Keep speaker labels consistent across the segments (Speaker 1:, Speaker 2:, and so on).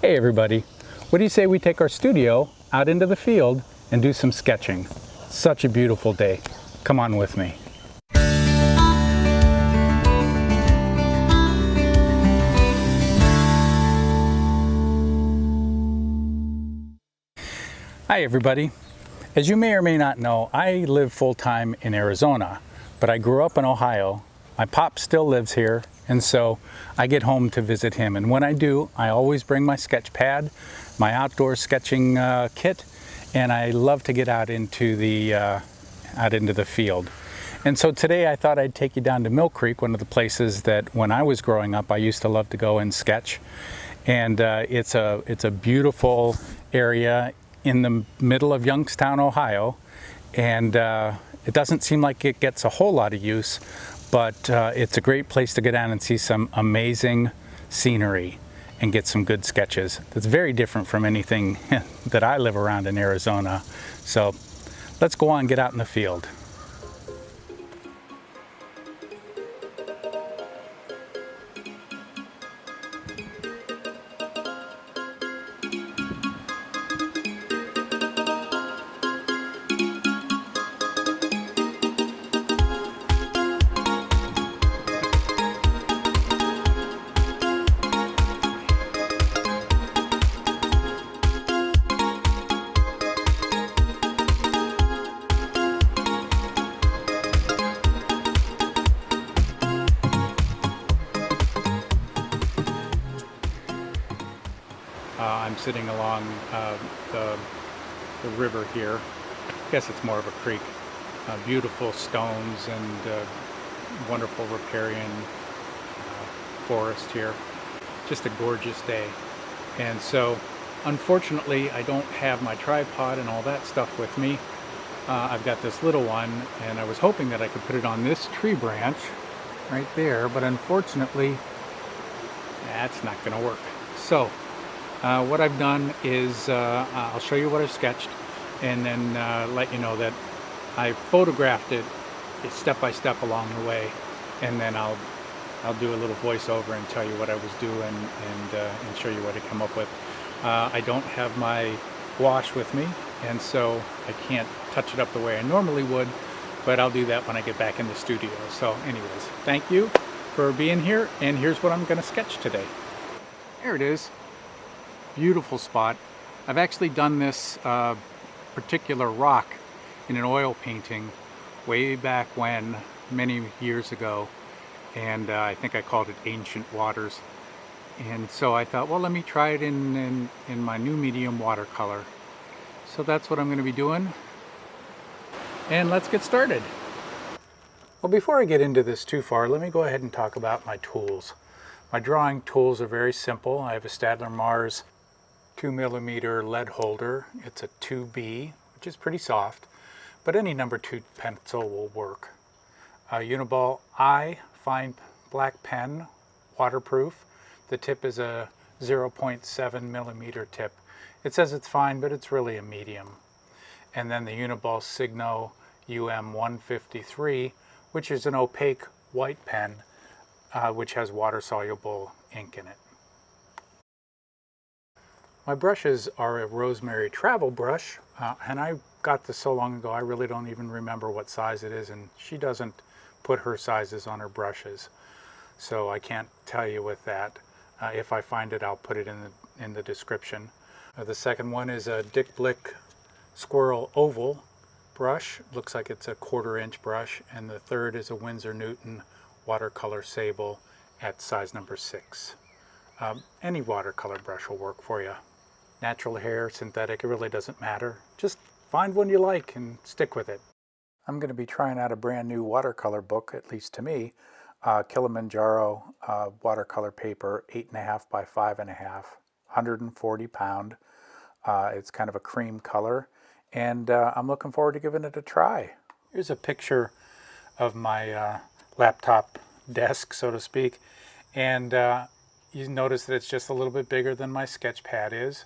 Speaker 1: Hey everybody, what do you say we take our studio out into the field and do some sketching? Such a beautiful day. Come on with me. Hi everybody. As you may or may not know, I live full-time in Arizona, but I grew up in Ohio. My pop still lives here, and so I get home to visit him. And when I do, I always bring my sketch pad, my outdoor sketching kit, and I love to get out into the field. And so today I thought I'd take you down to Mill Creek, one of the places that when I was growing up I used to love to go and sketch. And it's a beautiful area in the middle of Youngstown, Ohio, and it doesn't seem like it gets a whole lot of use, but it's a great place to get down and see some amazing scenery and get some good sketches. That's very different from anything that I live around in Arizona. So let's go on, get out in the field. I'm sitting along the river here. I guess it's more of a creek. Beautiful stones and wonderful riparian forest here. Just a gorgeous day. And so, unfortunately, I don't have my tripod and all that stuff with me. I've got this little one, and I was hoping that I could put it on this tree branch right there, but unfortunately, that's not going to work. So, what I've done is I'll show you what I've sketched and then let you know that I photographed it step by step along the way, and then I'll do a little voiceover and tell you what I was doing and show you what I come up with. I don't have my gouache with me, and so I can't touch it up the way I normally would, but I'll do that when I get back in the studio. So anyways, thank you for being here, and here's what I'm going to sketch today. Here it is. Beautiful spot. I've actually done this particular rock in an oil painting way back when, many years ago, and I think I called it Ancient Waters. And so I thought, well, let me try it in my new medium, watercolor. So that's what I'm going to be doing, and let's get started. Well, before I get into this too far, let me go ahead and talk about my tools. My drawing tools are very simple. I have a Staedtler Mars 2mm lead holder. It's a 2B, which is pretty soft, but any number 2 pencil will work. A Uniball I fine black pen, waterproof. The tip is a 0.7mm tip. It says it's fine, but it's really a medium. And then the Uniball Signo UM153, which is an opaque white pen, which has water-soluble ink in it. My brushes are a Rosemary travel brush, and I got this so long ago I really don't even remember what size it is, and she doesn't put her sizes on her brushes, so I can't tell you with that. If I find it, I'll put it in the description. The second one is a Dick Blick Squirrel Oval brush. Looks like it's a 1/4-inch brush, and the third is a Winsor Newton watercolor sable at size number 6. Any watercolor brush will work for you. Natural hair, synthetic, it really doesn't matter. Just find one you like and stick with it. I'm going to be trying out a brand new watercolor book, at least to me. Kilimanjaro watercolor paper, 8.5 by 5.5, 140 pound. It's kind of a cream color, and I'm looking forward to giving it a try. Here's a picture of my laptop desk, so to speak, and you notice that it's just a little bit bigger than my sketch pad is,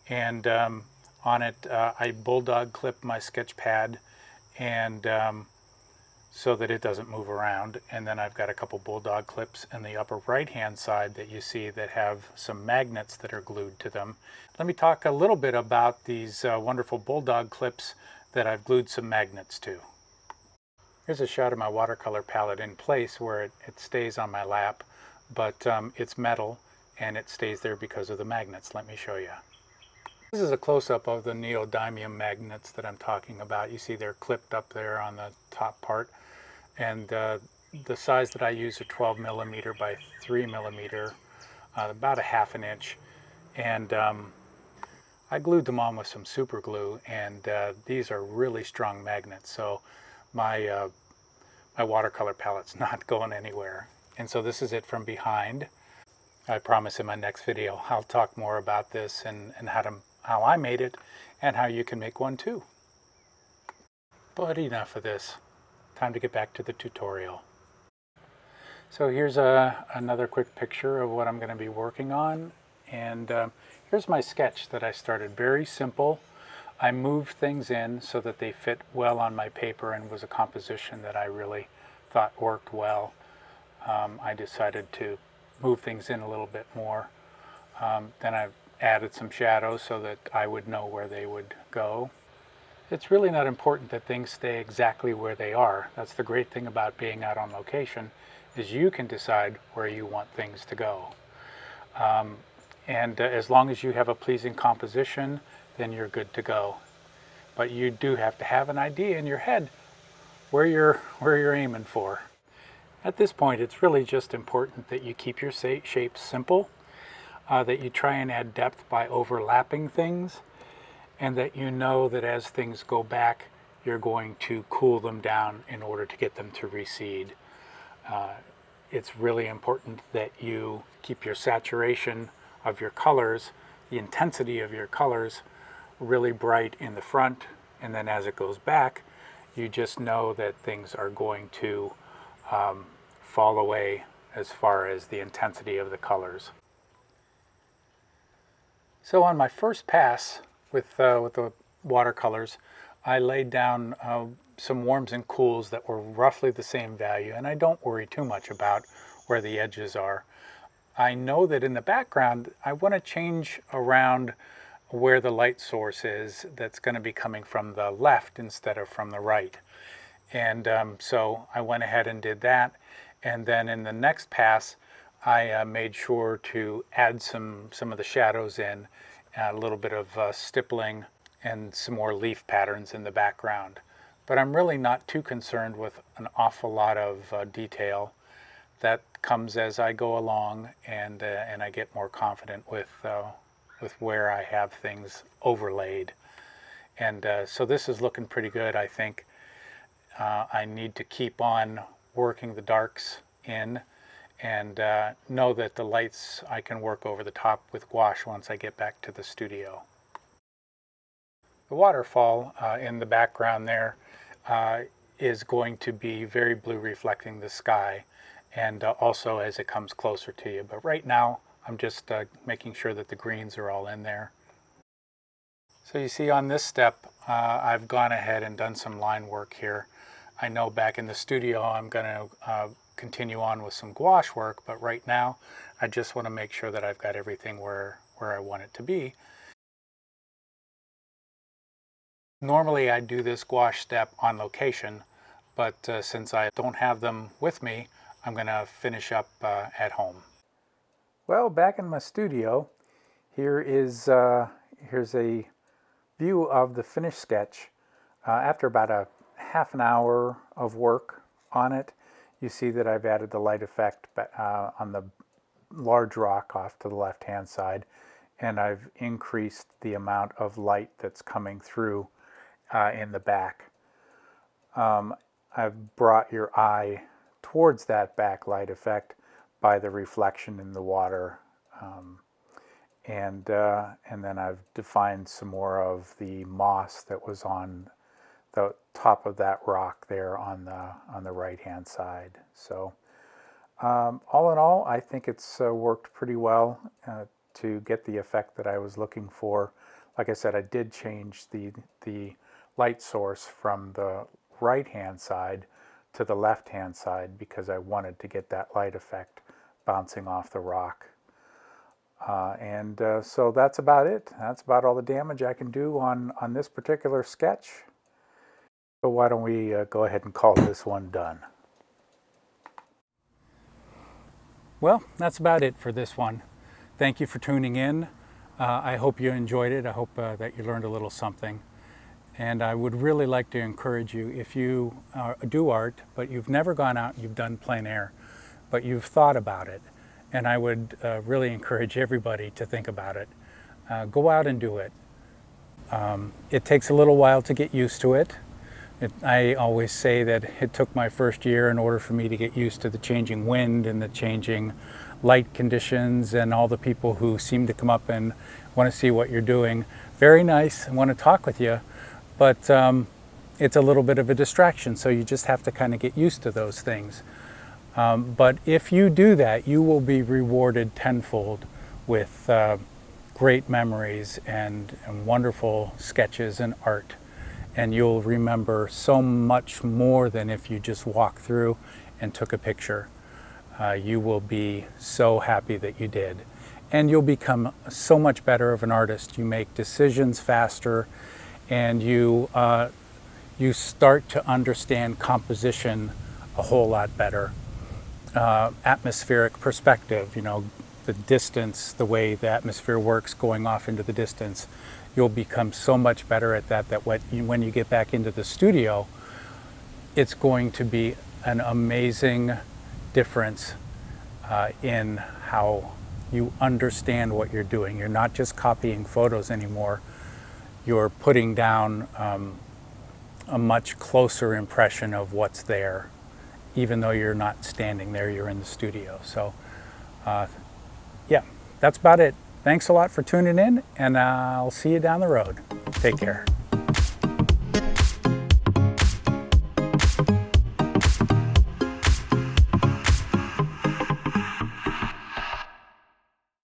Speaker 1: and on it I bulldog clipped my sketch pad, and so that it doesn't move around. And then I've got a couple bulldog clips in the upper right hand side that you see that have some magnets that are glued to them. Let me talk a little bit about these wonderful bulldog clips that I've glued some magnets to. Here's a shot of my watercolor palette in place where it stays on my lap, but it's metal and it stays there because of the magnets. Let me show you. This is a close-up of the neodymium magnets that I'm talking about. You see they're clipped up there on the top part, and the size that I use are 12 millimeter by 3 millimeter, about a half an inch, and I glued them on with some super glue, and these are really strong magnets, so my my watercolor palette's not going anywhere. And so this is it from behind. I promise in my next video I'll talk more about this and how I made it and how you can make one too. But enough of this. Time to get back to the tutorial. So here's another quick picture of what I'm going to be working on. And here's my sketch that I started. Very simple. I moved things in so that they fit well on my paper and was a composition that I really thought worked well. I decided to move things in a little bit more. Then I've added some shadows so that I would know where they would go. It's really not important that things stay exactly where they are. That's the great thing about being out on location, is you can decide where you want things to go. And as long as you have a pleasing composition, then you're good to go. But you do have to have an idea in your head where you're aiming for. At this point, it's really just important that you keep your shapes simple, that you try and add depth by overlapping things, and that you know that as things go back, you're going to cool them down in order to get them to recede. It's really important that you keep your saturation of your colors, the intensity of your colors, really bright in the front, and then as it goes back, you just know that things are going to fall away as far as the intensity of the colors. So on my first pass with the watercolors, I laid down some warms and cools that were roughly the same value, and I don't worry too much about where the edges are. I know that in the background, I want to change around where the light source is that's going to be coming from the left instead of from the right. And so I went ahead and did that. And then in the next pass, I made sure to add some of the shadows in, a little bit of stippling and some more leaf patterns in the background. But I'm really not too concerned with an awful lot of detail. That comes as I go along, and I get more confident with where I have things overlaid. And so this is looking pretty good, I think. I need to keep on working the darks in, and know that the lights I can work over the top with gouache once I get back to the studio. The waterfall in the background there is going to be very blue, reflecting the sky, and also as it comes closer to you. But right now I'm just making sure that the greens are all in there. So you see on this step I've gone ahead and done some line work here. I know back in the studio I'm going to continue on with some gouache work, but right now I just want to make sure that I've got everything where I want it to be. Normally I do this gouache step on location, but since I don't have them with me, I'm going to finish up at home. Well, back in my studio, here's a view of the finished sketch. After about a half an hour of work on it, you see that I've added the light effect on the large rock off to the left-hand side, and I've increased the amount of light that's coming through in the back. I've brought your eye towards that backlight effect by the reflection in the water, and then I've defined some more of the moss that was on the top of that rock there on the right-hand side. So all in all, I think it's worked pretty well to get the effect that I was looking for. Like I said, I did change the light source from the right-hand side to the left-hand side because I wanted to get that light effect bouncing off the rock. So that's about it. That's about all the damage I can do on this particular sketch. So why don't we go ahead and call this one done. Well, that's about it for this one. Thank you for tuning in. I hope you enjoyed it. I hope that you learned a little something. And I would really like to encourage you, if you do art, but you've never gone out and you've done plein air, but you've thought about it, and I would really encourage everybody to think about it. Go out and do it. It takes a little while to get used to it. I always say that it took my first year in order for me to get used to the changing wind and the changing light conditions and all the people who seem to come up and want to see what you're doing. Very nice and want to talk with you, but it's a little bit of a distraction, so you just have to kind of get used to those things. But if you do that, you will be rewarded tenfold with great memories and wonderful sketches and art. And you'll remember so much more than if you just walked through and took a picture. You will be so happy that you did. And you'll become so much better of an artist. You make decisions faster, and you start to understand composition a whole lot better. Atmospheric perspective, you know, the distance, the way the atmosphere works going off into the distance. You'll become so much better at that when you get back into the studio, it's going to be an amazing difference in how you understand what you're doing. You're not just copying photos anymore. You're putting down a much closer impression of what's there, even though you're not standing there, you're in the studio. So yeah, that's about it. Thanks a lot for tuning in, and I'll see you down the road. Take care.